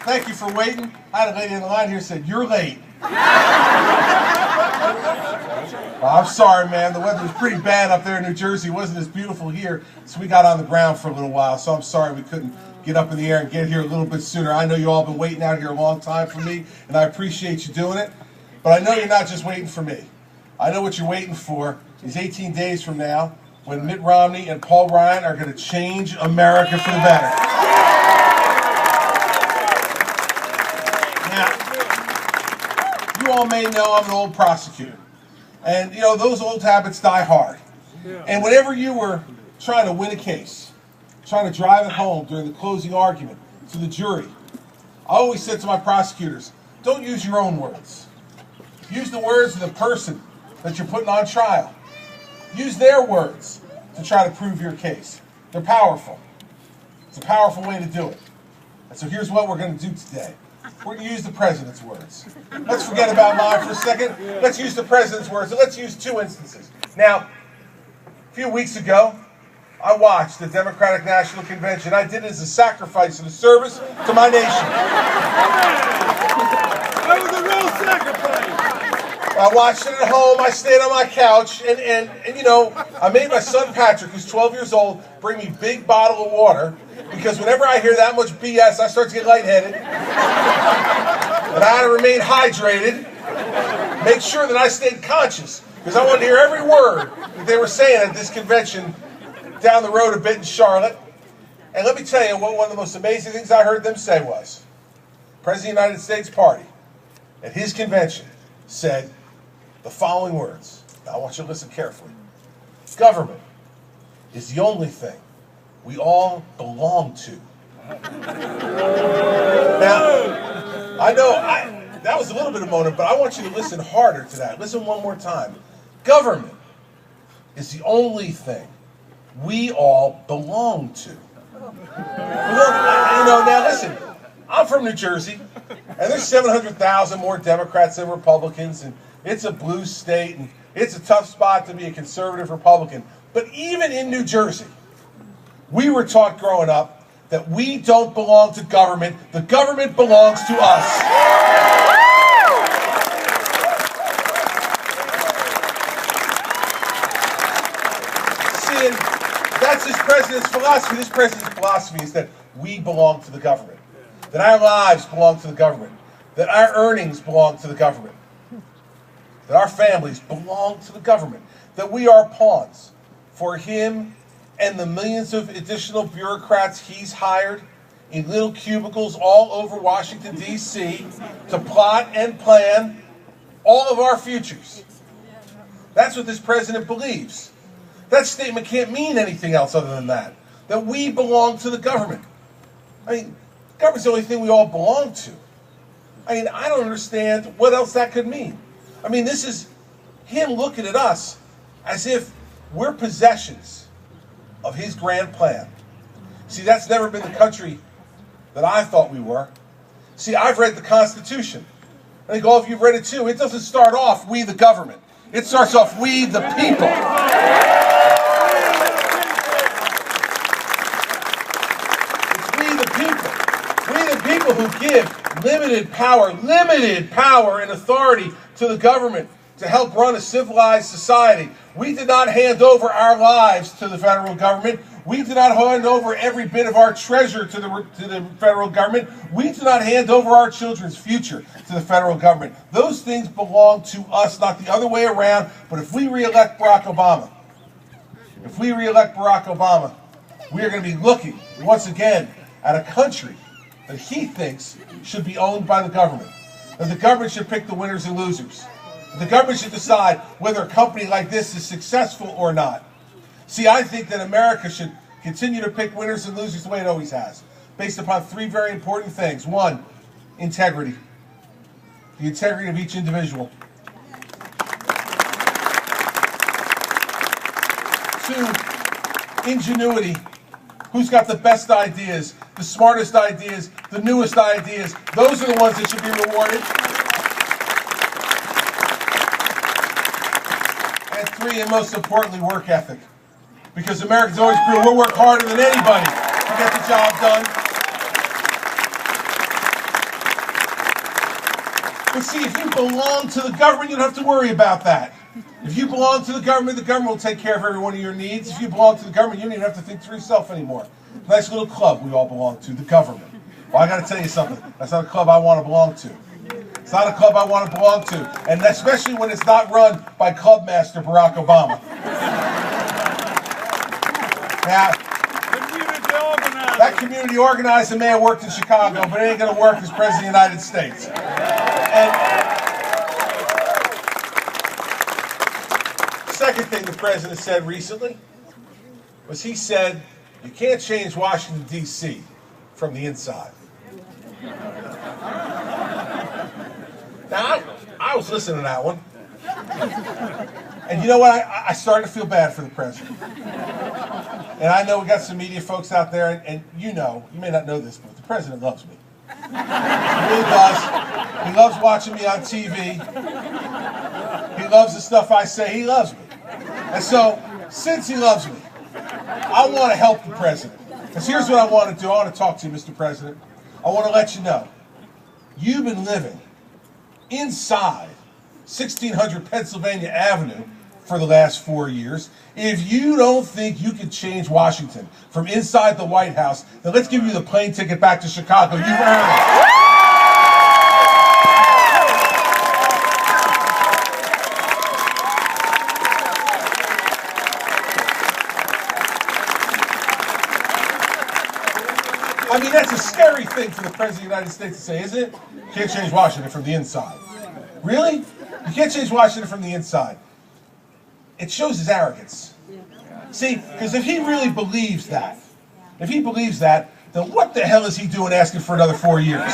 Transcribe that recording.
Thank you for waiting. I had a lady in the line here who said, "You're late." Well, I'm sorry, man. The weather was pretty bad up there in New Jersey. It wasn't as beautiful here, so we got on the ground for a little while. So I'm sorry we couldn't get up in the air and get here a little bit sooner. I know you all been waiting out here a long time for me, and I appreciate you doing it. But I know you're not just waiting for me. I know what you're waiting for is 18 days from now when Mitt Romney and Paul Ryan are going to change America for the better. Now, you all may know I'm an old prosecutor. And, you know, those old habits die hard. And whenever you were trying to win a case, trying to drive it home during the closing argument to the jury, I always said to my prosecutors, don't use your own words. Use the words of the person that you're putting on trial. Use their words to try to prove your case. They're powerful. It's a powerful way to do it. And so here's what we're going to do today. We're going to use the president's words. Let's forget about mine for a second. Let's use the president's words. And let's use two instances. Now, a few weeks ago, I watched the Democratic National Convention. I did it as a sacrifice and a service to my nation. That was a real sacrifice. I watched it at home. I stayed on my couch. And you know, I made my son Patrick, who's 12 years old, bring me a big bottle of water. Because whenever I hear that much BS, I start to get lightheaded. And I had to remain hydrated. Make sure that I stayed conscious. Because I wanted to hear every word that they were saying at this convention down the road a bit in Charlotte. And let me tell you what one of the most amazing things I heard them say was, the President of the United States Party at his convention said the following words. Now I want you to listen carefully. Government is the only thing we all belong to. Now, I know that was a little bit of a moment, but I want you to listen harder to that. Listen one more time. Government is the only thing we all belong to. Now listen, I'm from New Jersey, and there's 700,000 more Democrats than Republicans, and it's a blue state, and it's a tough spot to be a conservative Republican. But even in New Jersey, we were taught growing up that we don't belong to government. The government belongs to us. See, and that's this president's philosophy. This president's philosophy is that we belong to the government, that our lives belong to the government, that our earnings belong to the government, that our families belong to the government, that we are pawns for him and the millions of additional bureaucrats he's hired in little cubicles all over Washington, D.C. to plot and plan all of our futures. That's what this president believes. That statement can't mean anything else other than that we belong to the government. I mean, the government's the only thing we all belong to. I mean, I don't understand what else that could mean. I mean, this is him looking at us as if we're possessions of his grand plan. See, that's never been the country that I thought we were. See, I've read the Constitution. I think all of you have read it too. It doesn't start off, we the government. It starts off, we the people. It's we the people. We the people who give limited power and authority to the government to help run a civilized society. We did not hand over our lives to the federal government. We did not hand over every bit of our treasure to the federal government. We did not hand over our children's future to the federal government. Those things belong to us, not the other way around. But if we re-elect Barack Obama, we are going to be looking, once again, at a country that he thinks should be owned by the government. That the government should pick the winners and losers. The government should decide whether a company like this is successful or not. See, I think that America should continue to pick winners and losers the way it always has, based upon three very important things. One, integrity. The integrity of each individual. Two, ingenuity. Who's got the best ideas, the smartest ideas, the newest ideas? Those are the ones that should be rewarded. And three, and most importantly, work ethic. Because Americans always prove we'll work harder than anybody to get the job done. But see, if you belong to the government, you don't have to worry about that. If you belong to the government will take care of every one of your needs. If you belong to the government, you don't even have to think for yourself anymore. Nice little club we all belong to, the government. Well, I got to tell you something. That's not a club I want to belong to. It's not a club I want to belong to, and especially when it's not run by Club Master Barack Obama. Now, that community organizer man worked in Chicago, but it ain't going to work as President of the United States. And the second thing the President said recently was he said, you can't change Washington, D.C. from the inside. Now, I was listening to that one. And you know what? I started to feel bad for the President. And I know we got some media folks out there, and you know, you may not know this, but the President loves me. He really does. He loves watching me on TV. He loves the stuff I say. He loves me. And so, since he loves me, I want to help the President. Because here's what I want to do. I want to talk to you, Mr. President. I want to let you know, you've been living inside 1600 Pennsylvania Avenue for the last 4 years. If you don't think you can change Washington from inside the White House, then let's give you the plane ticket back to Chicago. You've earned it. I mean, that's a scary thing for the President of the United States to say, isn't it? You can't change Washington from the inside. Really? You can't change Washington from the inside. It shows his arrogance. See, because if he really believes that, then what the hell is he doing asking for another 4 years?